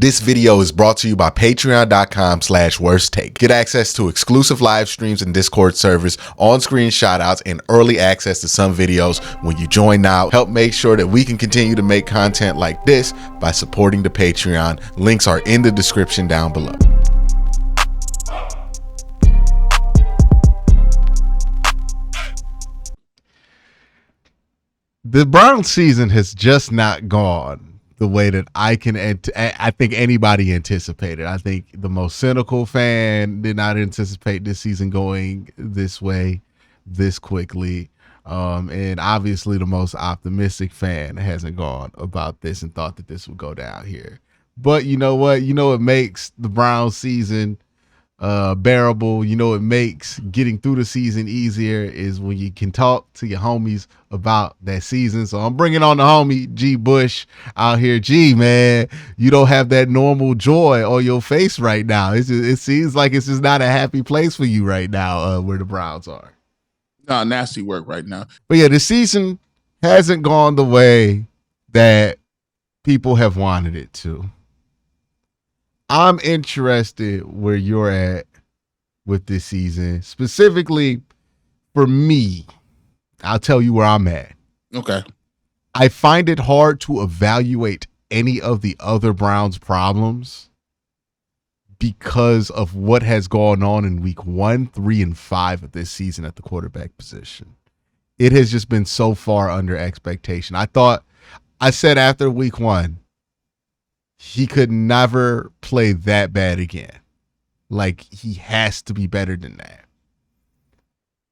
This video is brought to you by patreon.com/worsttake. Get access to exclusive live streams and Discord servers, on-screen shoutouts, and early access to some videos when you join now. Help make sure that we can continue to make content like this by supporting the Patreon. Links are in the description down below. The Browns season has just not gone the way that I think anybody anticipated. I think the most cynical fan did not anticipate this season going this way, this quickly. And obviously the most optimistic fan hasn't gone about this and thought that this would go down here. But you know what? You know, it makes the Browns season bearable. You know, it makes getting through the season easier is when you can talk to your homies about that season. So I'm bringing on the homie Gbush out here. G, man, you don't have that normal joy on your face right now. It seems like it's just not a happy place for you right now, where the Browns are. No, nasty work right now. But yeah, the season hasn't gone the way that people have wanted it to. I'm interested where you're at with this season. Specifically for me, I'll tell you where I'm at. Okay. I find it hard to evaluate any of the other Browns' problems because of what has gone on in week 1, 3, and 5 of this season at the quarterback position. It has just been so far under expectation. I said after week 1, he could never play that bad again. Like, he has to be better than that.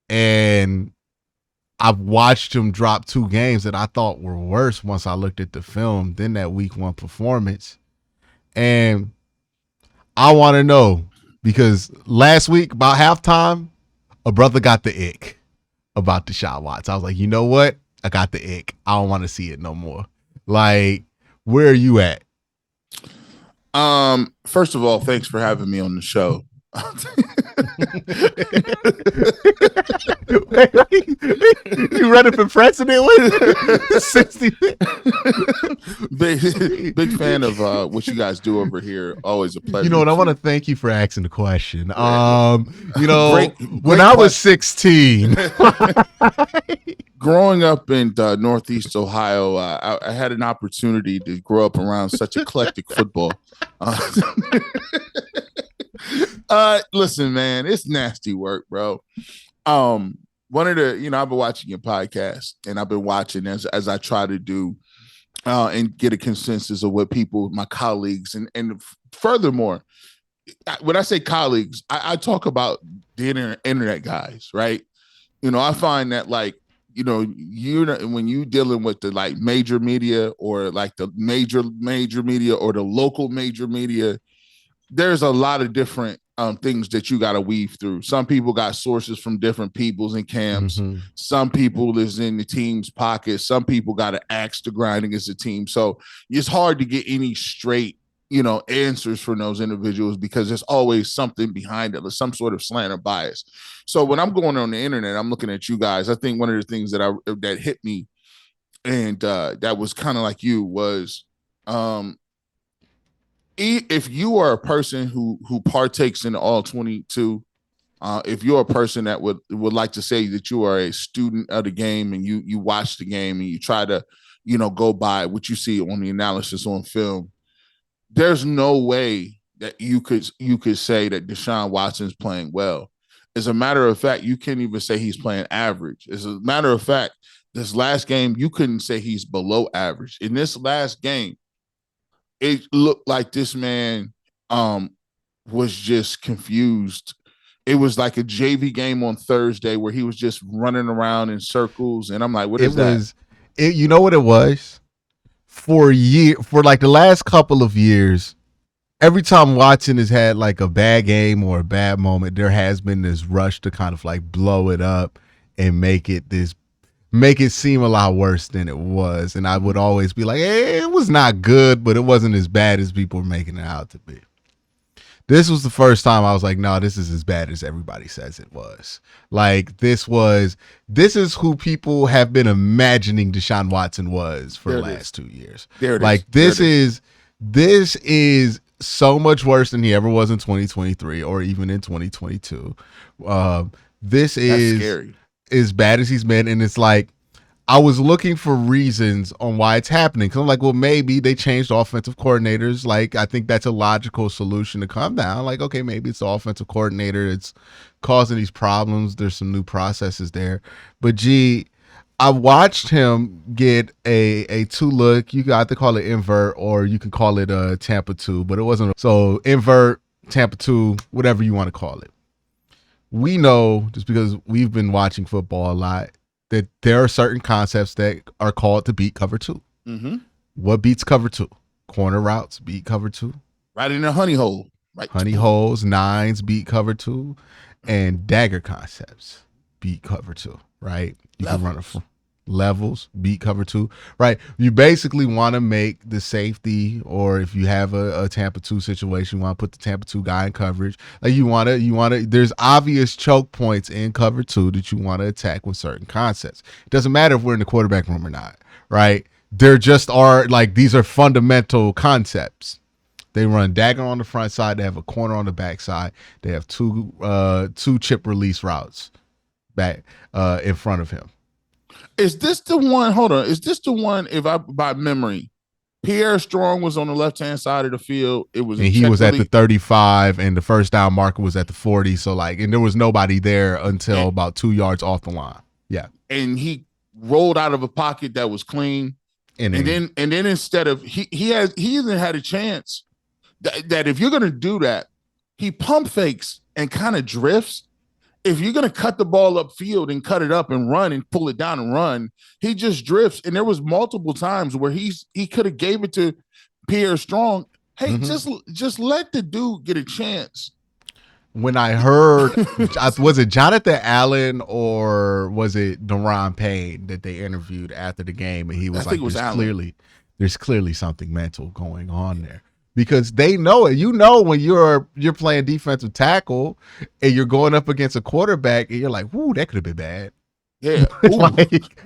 And I've watched him drop 2 games that I thought were worse once I looked at the film than that week 1 performance. And I want to know, because last week, about halftime, a brother got the ick about Deshaun Watson. I was like, you know what? I got the ick. I don't want to see it no more. Like, where are you at? First of all, thanks for having me on the show. You running for president with 60? Big fan of what you guys do over here. Always a pleasure. You know what? I want to thank you for asking the question. Great when I was 16, growing up in Northeast Ohio, I had an opportunity to grow up around such eclectic football. Listen, man, it's nasty work, bro. One of the, I've been watching your podcast, and I've been watching as I try to do and get a consensus of what people, my colleagues, and furthermore, when I say colleagues, I talk about the internet guys, right? I find that, like, when you dealing with the like major media or like the major media or the local major media, there's a lot of different things that you got to weave through. Some people got sources from different peoples and camps. Mm-hmm. Some people is in the team's pocket. Some people got an axe to grind against the team. So it's hard to get any straight, answers from those individuals because there's always something behind it, some sort of slant or bias. So when I'm going on the internet, I'm looking at you guys. I think one of the things that hit me and that was kind of like you was, if you are a person who partakes in all 22, if you're a person that would like to say that you are a student of the game and you watch the game and you try to, go by what you see on the analysis on film, there's no way that you could say that Deshaun Watson's playing well. As a matter of fact, you can't even say he's playing average. As a matter of fact, this last game, you couldn't say he's below average. In this last game, it looked like this man was just confused. It was like a JV game on Thursday where he was just running around in circles. And I'm like, what is that? You know what it was? For like the last couple of years, every time Watson has had like a bad game or a bad moment, there has been this rush to kind of like blow it up and make it seem a lot worse than it was. And I would always be like, hey, it was not good, but it wasn't as bad as people were making it out to be. This was the first time I was like, no, this is as bad as everybody says it was. Like, this is who people have been imagining Deshaun Watson was for the last 2 years. There it like, is. This is so much worse than he ever was in 2023 or even in 2022. This That's is scary. as bad as he's been, and it's like I was looking for reasons on why it's happening. Because I'm like, well, maybe they changed offensive coordinators. Like, I think that's a logical solution to come down. Like, okay, maybe it's the offensive coordinator that's causing these problems. There's some new processes there. But I watched him get a two look. You got to call it invert, or you can call it a Tampa 2, but it wasn't. So invert, Tampa 2, whatever you want to call it. We know, just because we've been watching football a lot, that there are certain concepts that are called to beat cover 2. Mm-hmm. What beats cover 2? Corner routes beat cover 2. Right in the honey hole. Right. Honey holes, nines beat cover 2, and dagger concepts beat cover 2. Right? You can run a levels beat cover 2. Right? You basically want to make the safety, or if you have a Tampa 2 situation, you want to put the Tampa 2 guy in coverage. Like you want to. There's obvious choke points in cover 2 that you want to attack with certain concepts. It doesn't matter if we're in the quarterback room or not. Right? There just are, like, these are fundamental concepts. They run dagger on the front side. They have a corner on the back side. They have two chip release routes back in front of him. Is this the one? Hold on. Is this the one? If I by memory, Pierre Strong was on the left-hand side of the field. It was, and he was at the 35, and the first down marker was at the 40. So and there was nobody there until about 2 yards off the line. Yeah, and he rolled out of a pocket that was clean, and then instead of he even had a chance that if you're gonna do that, he pump fakes and kind of drifts. If you're going to cut the ball upfield and cut it up and run and pull it down and run, he just drifts. And there was multiple times where he could have gave it to Pierre Strong. Hey, just let the dude get a chance. When I heard, was it Jonathan Allen or was it Daron Payne that they interviewed after the game? And he was like, there's clearly something mental going on there. Because they know it. You know when you're playing defensive tackle and you're going up against a quarterback and you're like, "Whoo, that could have been bad." Yeah, like,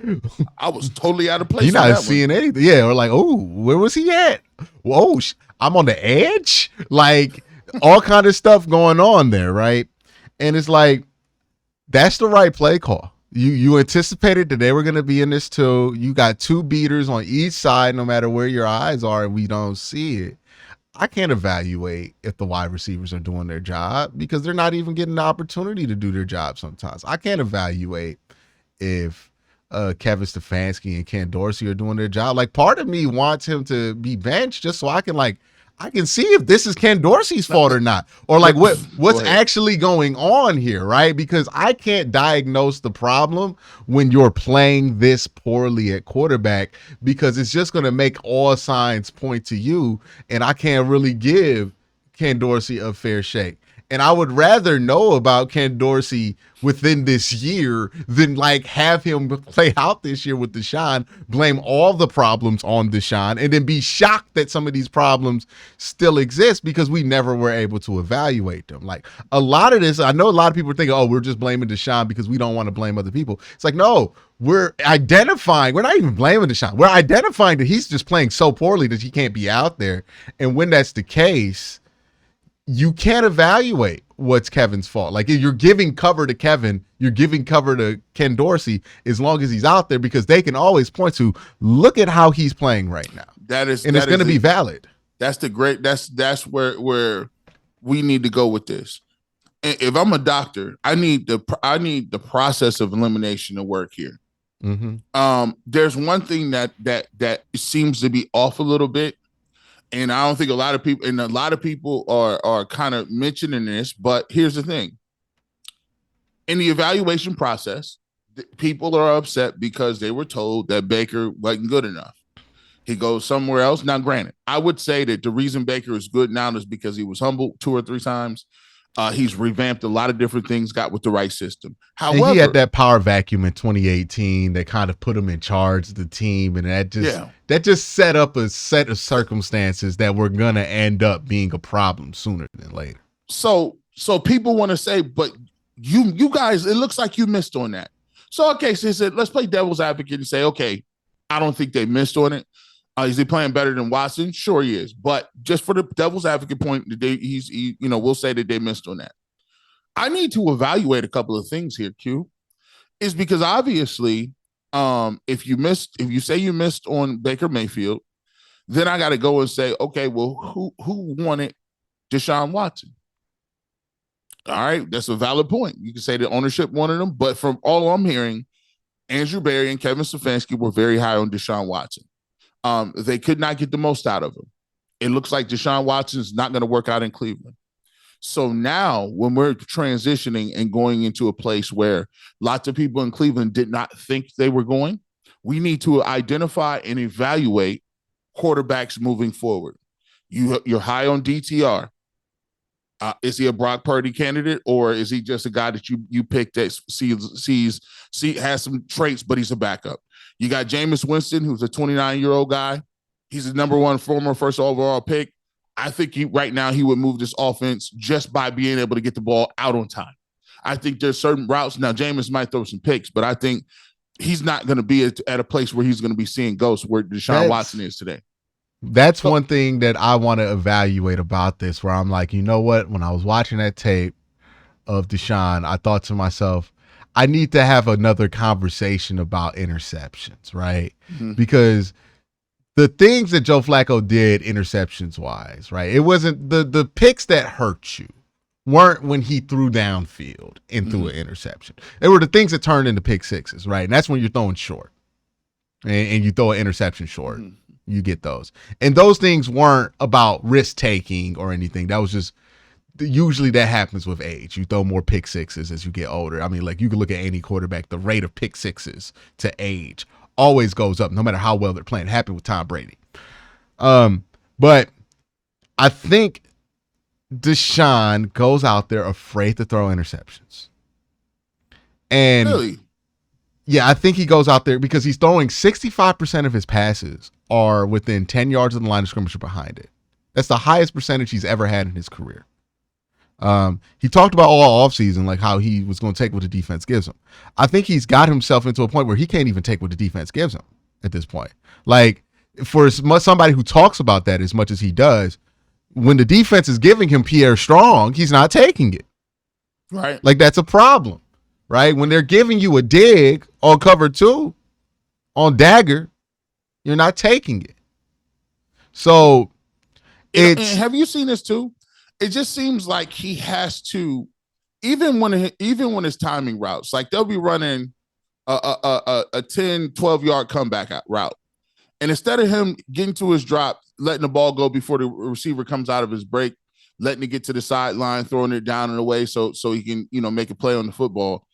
I was totally out of place. You're not seeing anything. Yeah, or like, "Oh, where was he at? Whoa, I'm on the edge." Like all kind of stuff going on there, right? And it's like that's the right play call. You anticipated that they were going to be in this too. You got two beaters on each side, no matter where your eyes are, and we don't see it. I can't evaluate if the wide receivers are doing their job because they're not even getting the opportunity to do their job sometimes. I can't evaluate if Kevin Stefanski and Ken Dorsey are doing their job. Like, part of me wants him to be benched just so I can see if this is Ken Dorsey's fault or not, or like what's actually going on here, right? Because I can't diagnose the problem when you're playing this poorly at quarterback, because it's just going to make all signs point to you, and I can't really give Ken Dorsey a fair shake. And I would rather know about Ken Dorsey within this year than like have him play out this year with Deshaun, blame all the problems on Deshaun, and then be shocked that some of these problems still exist because we never were able to evaluate them. Like a lot of this, I know a lot of people think, oh, we're just blaming Deshaun because we don't want to blame other people. It's like, no, we're identifying, we're not even blaming Deshaun. We're identifying that he's just playing so poorly that he can't be out there. And when that's the case, you can't evaluate what's Kevin's fault. Like, if you're giving cover to Kevin, you're giving cover to Ken Dorsey as long as he's out there, because they can always point to, look at how he's playing right now. It's going to be valid. That's where we need to go with this. If I'm a doctor, I need the process of elimination to work here. Mm-hmm. There's one thing that seems to be off a little bit. And I don't think a lot of people are kind of mentioning this, but here's the thing. In the evaluation process, people are upset because they were told that Baker wasn't good enough. He goes somewhere else. Now, granted, I would say that the reason Baker is good now is because he was humbled 2 or 3 times. He's revamped a lot of different things, got with the right system. However, and he had that power vacuum in 2018 that kind of put him in charge of the team, and that just set up a set of circumstances that were gonna end up being a problem sooner than later. So people want to say, but you guys, it looks like you missed on that. So okay, so he said, let's play devil's advocate and say, okay, I don't think they missed on it. Is he playing better than Watson? Sure he is. But just for the devil's advocate point, we'll say that they missed on that. I need to evaluate a couple of things here, Q. Is because obviously, if you say you missed on Baker Mayfield, then I got to go and say, okay, well, who wanted Deshaun Watson? All right, that's a valid point. You can say the ownership wanted him, but from all I'm hearing, Andrew Berry and Kevin Stefanski were very high on Deshaun Watson. They could not get the most out of him. It looks like Deshaun Watson is not going to work out in Cleveland. So now when we're transitioning and going into a place where lots of people in Cleveland did not think they were going, we need to identify and evaluate quarterbacks moving forward. You're high on DTR. Is he a Brock Purdy candidate, or is he just a guy that you picked that has some traits, but he's a backup? You got Jameis Winston, who's a 29-year-old guy. He's the number one former first overall pick. I think right now he would move this offense just by being able to get the ball out on time. I think there's certain routes. Now, Jameis might throw some picks, but I think he's not going to be at a place where he's going to be seeing ghosts where Deshaun Watson is today. That's one thing that I want to evaluate about this, where I'm like, you know what? When I was watching that tape of Deshaun, I thought to myself, I need to have another conversation about interceptions, right? Mm-hmm. Because the things that Joe Flacco did interceptions wise, right? It wasn't the picks that hurt you weren't when he threw downfield and threw an interception. They were the things that turned into pick sixes, right? And that's when you're throwing short and you throw an interception short. Mm-hmm. You get those. And those things weren't about risk taking or anything. That was just, usually that happens with age. You throw more pick sixes as you get older. I mean, like you can look at any quarterback, the rate of pick sixes to age always goes up no matter how well they're playing. It happened with Tom Brady. But I think Deshaun goes out there afraid to throw interceptions. And really? Yeah, I think he goes out there because he's throwing 65% of his passes are within 10 yards of the line of scrimmage or behind it. That's the highest percentage he's ever had in his career. He talked about all offseason, like how he was going to take what the defense gives him. I think he's got himself into a point where he can't even take what the defense gives him at this point. Like, for somebody who talks about that as much as he does, when the defense is giving him Pierre Strong, he's not taking it. Right. Like, that's a problem, right? When they're giving you a dig on cover two, on dagger, you're not taking it. So, have you seen this too? It just seems like he has to, even when his timing routes, like they'll be running a 10, 12 yard comeback route. And instead of him getting to his drop, letting the ball go before the receiver comes out of his break, letting it get to the sideline, throwing it down and away so he can, make a play on the football,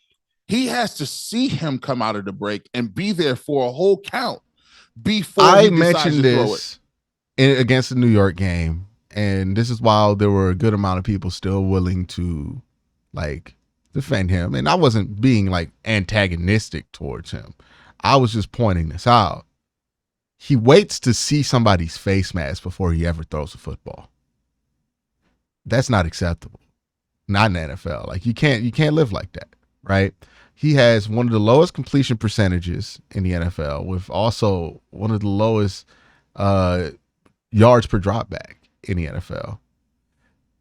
he has to see him come out of the break and be there for a whole count before he decides to throw it. Against the New York game. And this is while there were a good amount of people still willing to defend him. And I wasn't being antagonistic towards him. I was just pointing this out. He waits to see somebody's face mask before he ever throws a football. That's not acceptable. Not in the NFL. You can't live like that, right? He has one of the lowest completion percentages in the NFL with also one of the lowest yards per drop back in the NFL.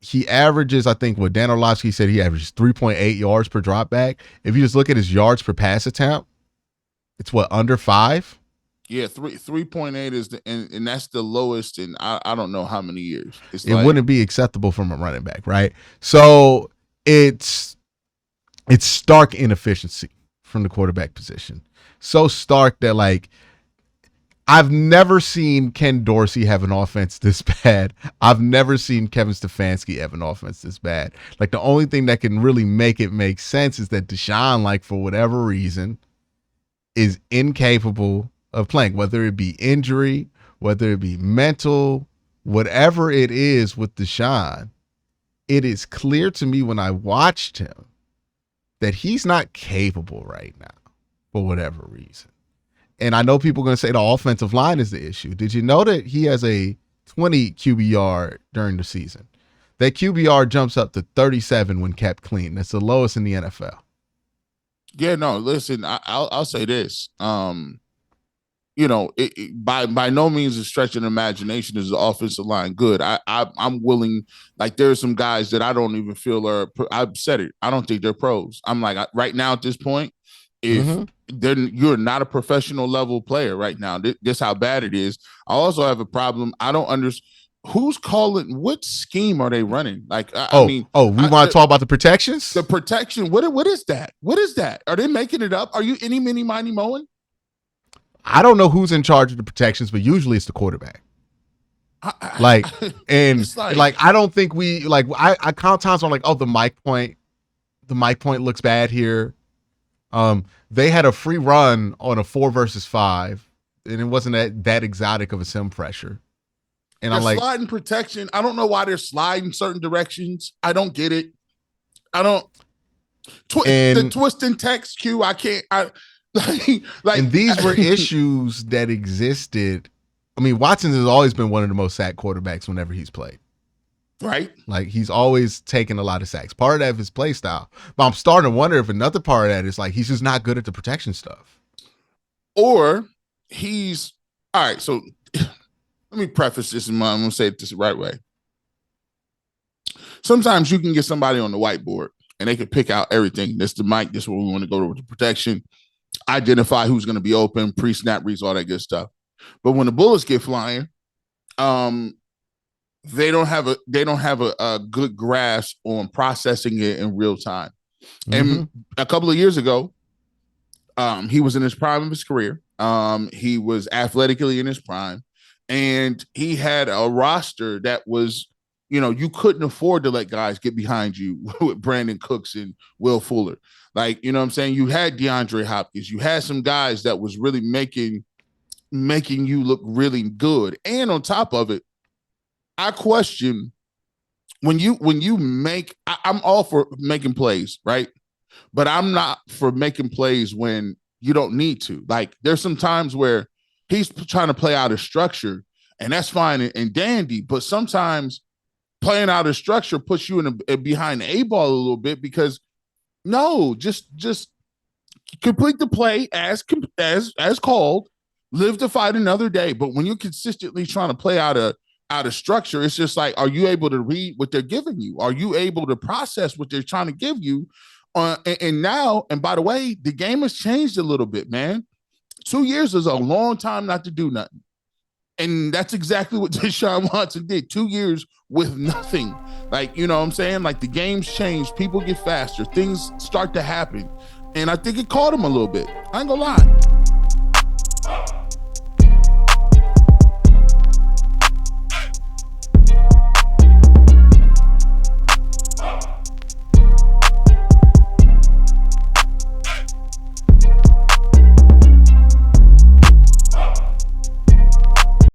He averages, I think what Dan Orlovsky said, he averages 3.8 yards per drop back. If you just look at his yards per pass attempt, it's under 5? Yeah, 3.8 is and that's the lowest in I don't know how many years. It wouldn't be acceptable from a running back, right? So it's stark inefficiency from the quarterback position. So stark that I've never seen Ken Dorsey have an offense this bad. I've never seen Kevin Stefanski have an offense this bad. The only thing that can really make it make sense is that Deshaun, for whatever reason, is incapable of playing, whether it be injury, whether it be mental, whatever it is with Deshaun. It is clear to me when I watched him that he's not capable right now for whatever reason. And I know people are going to say the offensive line is the issue. Did you know that he has a 20 QBR during the season? That QBR jumps up to 37 when kept clean. That's the lowest in the NFL. Yeah, no, listen, I'll say this. by no means a stretch of imagination is the offensive line good. I'm willing, like there's some guys that I don't even feel are. I've said it. I don't think they're pros. I'm like right now at this point, if you're not a professional level player right now, this how bad it is. I also have a problem. I don't understand. Who's calling? What scheme are they running? Like, I mean, we want to talk about the protections. The protection. What is that? What is that? Are they making it up? Are you any mini miny mowing? I don't know who's in charge of the protections, but usually it's the quarterback. I don't think I count times on the mic point looks bad here. They had a free run on a 4 versus 5, and it wasn't that exotic of a sim pressure. And they're sliding protection. I don't know why they're sliding certain directions. I don't get it. I don't. The twist and text cue. I can't. And these were issues that existed. I mean, Watson has always been one of the most sacked quarterbacks whenever he's played. Right. Like he's always taken a lot of sacks. Part of that is his play style. But I'm starting to wonder if another part of that is he's just not good at the protection stuff. Or he's all right. So let me preface this and I'm going to say it this the right way. Sometimes you can get somebody on the whiteboard and they can pick out everything. This is the mic. This is where we want to go with the protection. Identify who's going to be open, pre-snap reads, all that good stuff. But when the bullets get flying, they don't have a good grasp on processing it in real time. And a couple of years ago, he was in his prime of his career. He was athletically in his prime, and he had a roster that was, you couldn't afford to let guys get behind you with Brandon Cooks and Will Fuller. Like, you know what I'm saying? You had DeAndre Hopkins. You had some guys that was really making you look really good. And on top of it, I question when you make, I'm all for making plays, right? But I'm not for making plays when you don't need to. Like there's some times where he's trying to play out of structure, and that's fine and dandy. But sometimes playing out of structure puts you behind the A ball a little bit, because no, just complete the play as called, live to fight another day. But when you're consistently trying to play out of structure, it's just like, are you able to read what they're giving you? Are you able to process what they're trying to give you? And now, and by the way, the game has changed a little bit, man. 2 years is a long time not to do nothing. And that's exactly what Deshaun Watson did. 2 years with nothing. Like, you know what I'm saying? Like the game's changed. People get faster. Things start to happen. And I think it caught him a little bit. I ain't gonna lie.